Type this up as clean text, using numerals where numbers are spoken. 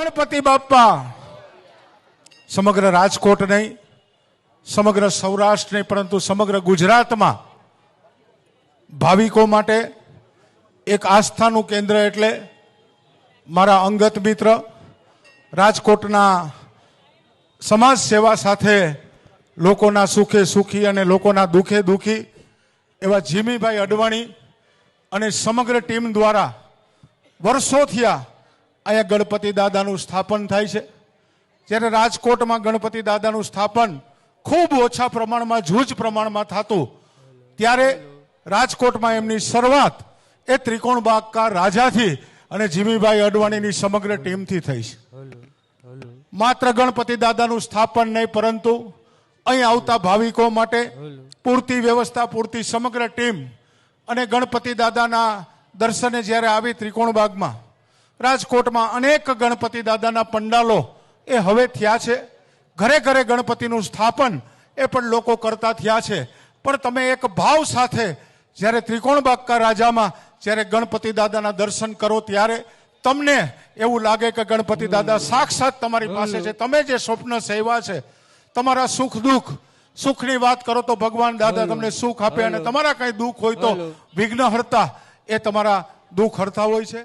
ગણપતિ બાપ્પા સમગ્ર રાજકોટ નહીં, સમગ્ર સૌરાષ્ટ્ર નહીં, પરંતુ સમગ્ર ગુજરાતમાં ભાવિકો માટે એક આસ્થાનું કેન્દ્ર એટલે મારા અંગત મિત્ર, રાજકોટના સમાજ સેવા સાથે લોકોના સુખે સુખી અને લોકોના દુખે દુખી એવા જીમીભાઈ અડવાણી અને સમગ્ર ટીમ દ્વારા વર્ષોથી અહીંયા ગણપતિ દાદાનું સ્થાપન થાય છે. જ્યારે રાજકોટમાં ગણપતિ દાદાનું સ્થાપન ખૂબ ઓછા પ્રમાણમાં, જૂજ પ્રમાણમાં થતું, ત્યારે રાજકોટમાં એમની શરૂઆત એ ત્રિકોણબાગ કા રાજાથી અને જીમીભાઈ અડવાણીની સમગ્ર ટીમથી થઈ છે. માત્ર ગણપતિ દાદાનું સ્થાપન નહીં, પરંતુ અહીં આવતા ભાવિકો માટે પૂરતી વ્યવસ્થા, પૂરતી સમગ્ર ટીમ અને ગણપતિ દાદાના દર્શને જ્યારે આવી ત્રિકોણબાગમાં, રાજકોટમાં અનેક ગણપતિ દાદાના પંડાલો એ હવે થયા છે. ઘરે ઘરે ગણપતિનું સ્થાપન એ પણ લોકો કરતા થયા છે. પણ તમે એક ભાવ સાથે જ્યારે ત્રિકોણબાગ કા રાજામાં જ્યારે ગણપતિ દાદાના દર્શન કરો, ત્યારે તમને એવું લાગે કે ગણપતિ દાદા સાક્ષાત તમારી પાસે છે. તમે જે સ્વપ્ન સેવા છે, તમારા સુખ દુઃખ, સુખની વાત કરો તો ભગવાન દાદા તમને સુખ આપે, અને તમારા કઈ દુઃખ હોય તો વિઘ્ન હરતા એ તમારા દુઃખ હરતા હોય છે.